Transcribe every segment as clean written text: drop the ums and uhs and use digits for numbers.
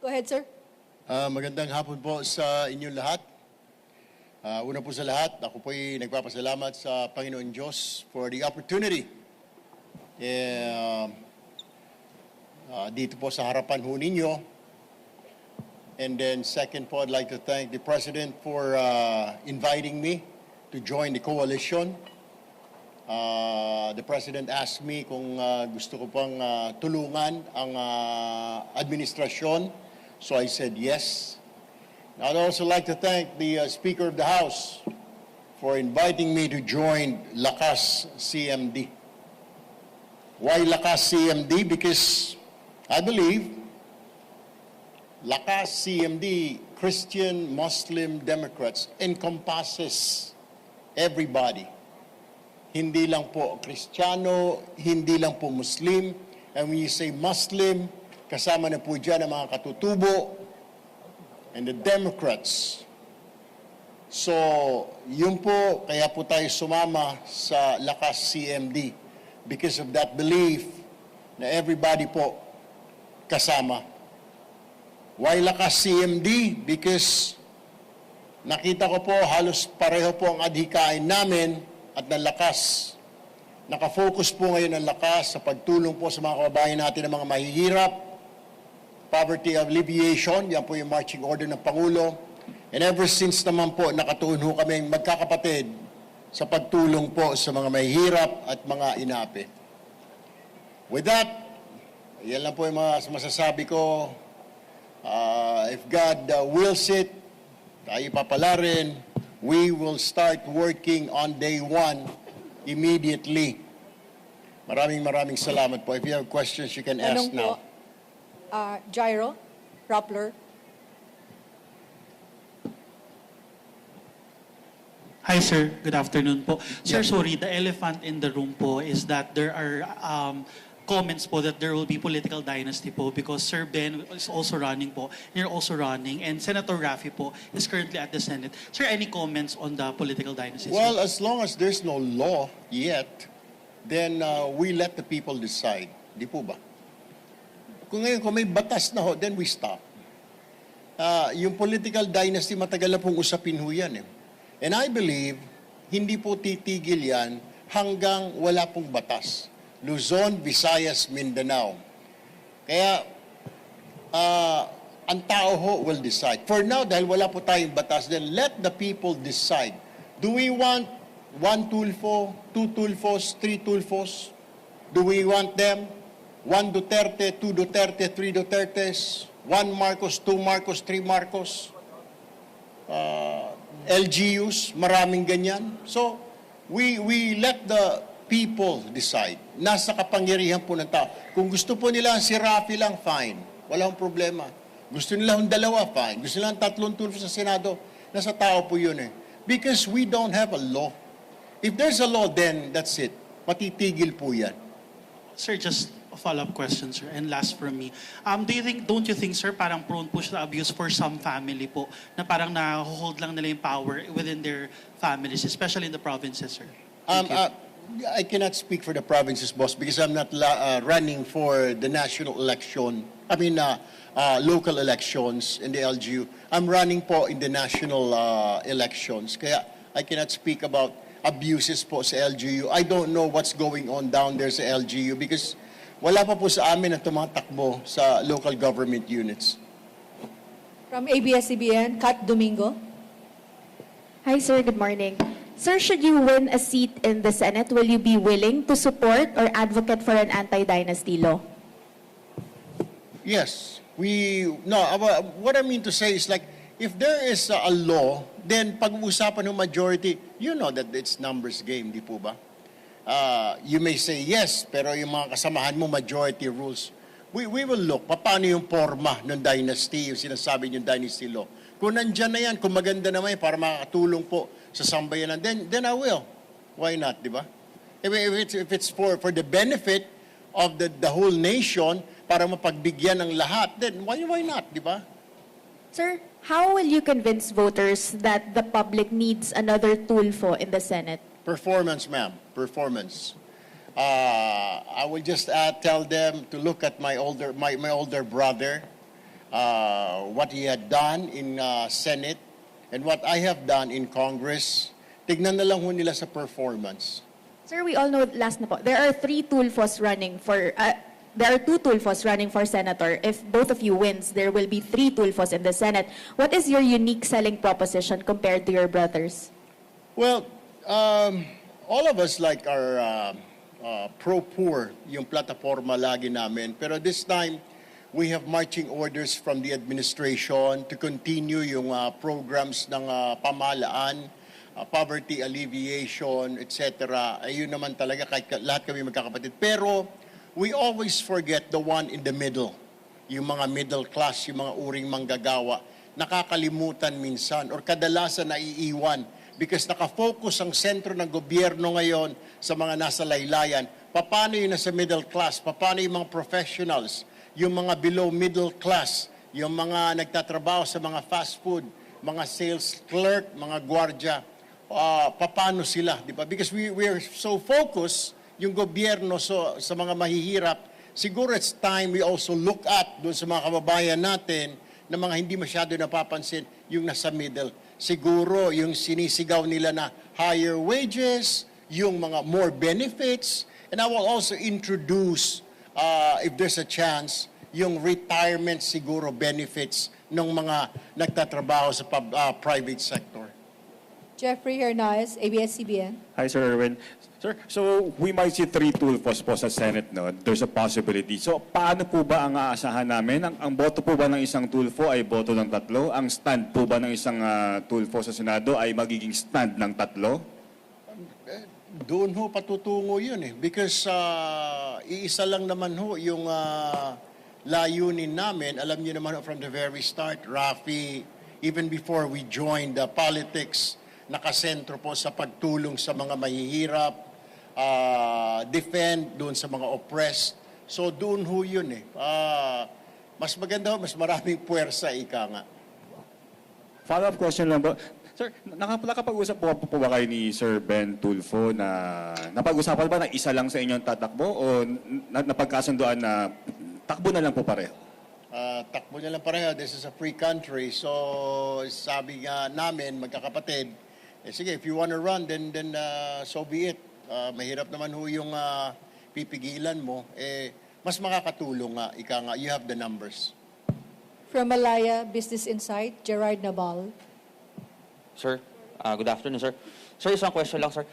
Go ahead, sir. Magandang hapon po sa inyong lahat. Una po sa lahat, ako po'y nagpapasalamat sa Panginoon Diyos for the opportunity dito po sa harapan ho ninyo. And then second po, I'd like to thank the President for inviting me to join the coalition. The President asked me kung gusto ko pang tulungan ang administrasyon. So I said yes. I'd also like to thank the Speaker of the House for inviting me to join Lakas CMD. Why Lakas CMD? Because I believe Lakas CMD, Christian Muslim Democrats, encompasses everybody. Hindi lang po Kristiyano, hindi lang po Muslim. And when you say Muslim, kasama na po dyan ang mga katutubo and the Democrats. So, yun po, kaya po tayo sumama sa Lakas CMD because of that belief na everybody po kasama. Why Lakas CMD? Because nakita ko po halos pareho po ang adhikain namin at ng Lakas. Nakafocus po ngayon ang Lakas sa pagtulong po sa mga kababayan natin ng mga mahihirap, poverty alleviation, yan po yung marching order ng Pangulo. And ever since naman po, nakatuon ho kami magkakapatid sa pagtulong po sa mga mahihirap at mga inapi. With that, yan lang po yung mga masasabi ko. If God wills it, tayo papalarin, we will start working on day 1 immediately. Maraming salamat po. If you have questions, you can ask now. Gyro, Rappler. Hi, sir. Good afternoon po. Sir, Yeah. sorry, the elephant in the room po is that there are comments po that there will be political dynasty po because Sir Ben is also running po, you're also running, and Senator Raffy po is currently at the Senate. Sir, any comments on the political dynasty? Well, as long as there's no law yet, then we let the people decide. Di po ba? Kung ngayon, kung may batas na ho, then we stop. Yung political dynasty, matagal na pong usapin ho yan. And I believe, hindi po titigil yan hanggang wala pong batas. Luzon, Visayas, Mindanao. Kaya, ang tao ho will decide. For now, dahil wala po tayong batas, then let the people decide. Do we want 1 Tulfo, 2 Tulfos, 3 Tulfos? Do we want them? 1 Duterte, 2 Duterte, 3 Dutertes, 1 Marcos, 2 Marcos, 3 Marcos, LGUs, maraming ganyan. So, we let the people decide. Nasa kapangyarihan po ng tao. Kung gusto po nila si Raffy lang, fine. Walang problema. Gusto nila yung dalawa, fine. Gusto nila 3 tulfo sa Senado, nasa tao po yun Because we don't have a law. If there's a law, then that's it. Matitigil po yan. Sir, just a follow-up question, sir, and last from me. Don't you think, sir, parang prone po siya abuse for some family po, na parang na-hold lang nila yung power within their families, especially in the provinces, sir? I cannot speak for the provinces, boss, because I'm not running for the national election. Local elections in the LGU. I'm running po in the national elections. Kaya I cannot speak about abuses po sa LGU. I don't know what's going on down there sa LGU because wala pa po sa amin ang tumatakbo sa local government units. From ABS-CBN, Kat Domingo. Hi, sir. Good morning. Sir, should you win a seat in the Senate, will you be willing to support or advocate for an anti-dynasty law? Yes. What I mean to say is like, if there is a law, then pag-uusapan ng majority, you know that it's numbers game, di po ba? You may say yes, pero yung mga kasamahan mo, majority rules. We will look, paano yung forma ng dynasty, yung sinasabi yung dynasty law. Kung nandyan na yan, kung maganda naman para makakatulong po sa sambayanan, then I will. Why not, di ba? If it's for the benefit of the whole nation, para mapagbigyan ng lahat, then why not, di ba? Sir, how will you convince voters that the public needs another Tulfo in the Senate? Performance, ma'am. Performance. I will just tell them to look at my older brother. what he had done in Senate and what I have done in Congress. Tignan na lang ho nila sa performance. Sir, we all know, last na po, there are three Tulfos running for, there are two Tulfos running for senator. If both of you wins, there will be three Tulfos in the Senate. What is your unique selling proposition compared to your brothers? Well, all of us like our pro-poor, yung plataforma lagi namin. Pero this time, we have marching orders from the administration to continue yung programs ng pamahalaan, poverty alleviation, etc. Ayun naman talaga, kahit lahat kami magkakapatid. Pero we always forget the one in the middle. Yung mga middle class, yung mga uring manggagawa, nakakalimutan minsan or kadalasan naiiwan because nakafocus ang sentro ng gobyerno ngayon sa mga nasa laylayan. Paano yung nasa middle class? Paano yung mga professionals? Yung mga below middle class? Yung mga nagtatrabaho sa mga fast food, mga sales clerk, mga gwardya? Paano sila? Di ba? Because we are so focused yung gobyerno sa mga mahihirap. Siguro it's time we also look at doon sa mga kababayan natin na mga hindi masyado napapansin yung nasa middle. Siguro yung sinisigaw nila na higher wages, yung mga more benefits, and I will also introduce, if there's a chance, yung retirement siguro benefits ng mga nagtatrabaho sa private sector. Jeffrey Hernandez, ABS-CBN. Hi, Sir Erwin. Sir, so we might see 3 Tulfos po sa Senate, no? There's a possibility. So, paano po ba ang aasahan namin? Ang boto po ba ng isang Tulfo ay boto ng 3? Ang stand po ba ng isang Tulfo sa Senado ay magiging stand ng 3? Doon ho patutungo yun eh. Because iisa lang naman ho yung layunin namin. Alam niyo naman from the very start, Rafi, even before we joined politics, nakasentro po sa pagtulong sa mga mahihirap, defend doon sa mga oppressed. So doon ho yun eh. Mas maganda ho, mas maraming puwersa, ika nga. Follow-up question lang ba? Sir, nakapag-usap po ba kayo ni Sir Ben Tulfo na napag-usapan ba na isa lang sa inyong tatakbo o napagkasunduan na takbo na lang po pareho? Takbo niya lang pareho. This is a free country. So sabi nga namin, magkakapatid, sige, if you want to run, then so be it. Mahirap naman ho yung pipigilan mo. Mas makakatulong nga, ika nga, you have the numbers. From Malaya Business Insight, Gerard Nabal. Sir, good afternoon, sir. Sir, isang question lang, sir.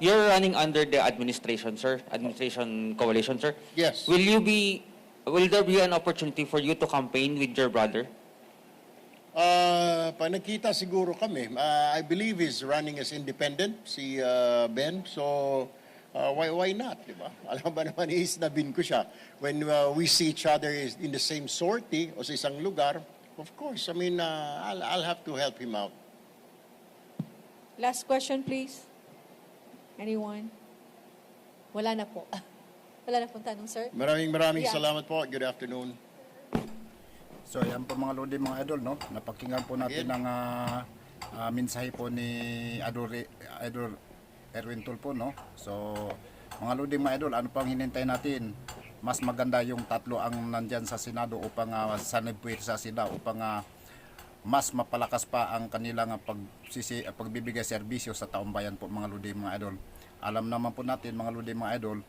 You're running under the administration, sir, administration coalition, sir. Yes. Will there be an opportunity for you to campaign with your brother? Pag nagkita siguro kami, I believe he's running as independent, si Ben. So, why not, di ba? Alam ba naman, isnabin ko siya. When we see each other in the same sortie o sa isang lugar, of course, I mean, I'll have to help him out. Last question, please. Anyone? Wala na po. Wala na pong tanong, sir. Maraming Yeah. salamat po. Good afternoon. So yan po mga lodi, mga idol, no? Napakinggan po natin ang mensahe po ni Idol Erwin Tulfo, no? So mga lodi, mga idol, ano pang hinintay natin? Mas maganda yung 3 ang nandyan sa Senado upang sanibwit sa sila upang mas mapalakas pa ang kanilang pagbibigay serbisyo sa taong bayan po, mga lodi, mga idol. Alam naman po natin, mga lodi, mga idol,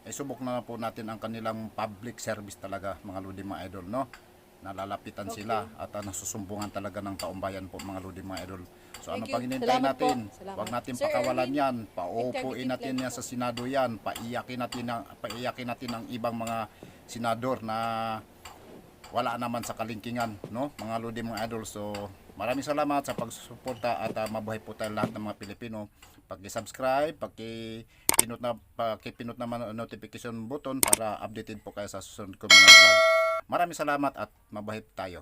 subok na po natin ang kanilang public service talaga, mga lodi, mga idol, no? Nalalapitan sila at nasusumbungan talaga ng taong bayan po, mga lodi, mga idol. So Thank ano you. pang hinintay Salamat natin? po. Salamat. Huwag natin Sir pakawalan Erwin, yan, paupuin integrity natin pledge yan po. sa Senado yan, paiyakin natin ang ibang mga senador na wala naman sa kalingkingan, no, mga lodi, mga idol. So maraming salamat sa pagsusuporta at mabuhay po tayo lahat ng mga Pilipino. Paki-subscribe, paki-pinot na notification button para updated po kayo sa susunod ko mga vlog. Maraming salamat at mabuhay tayo.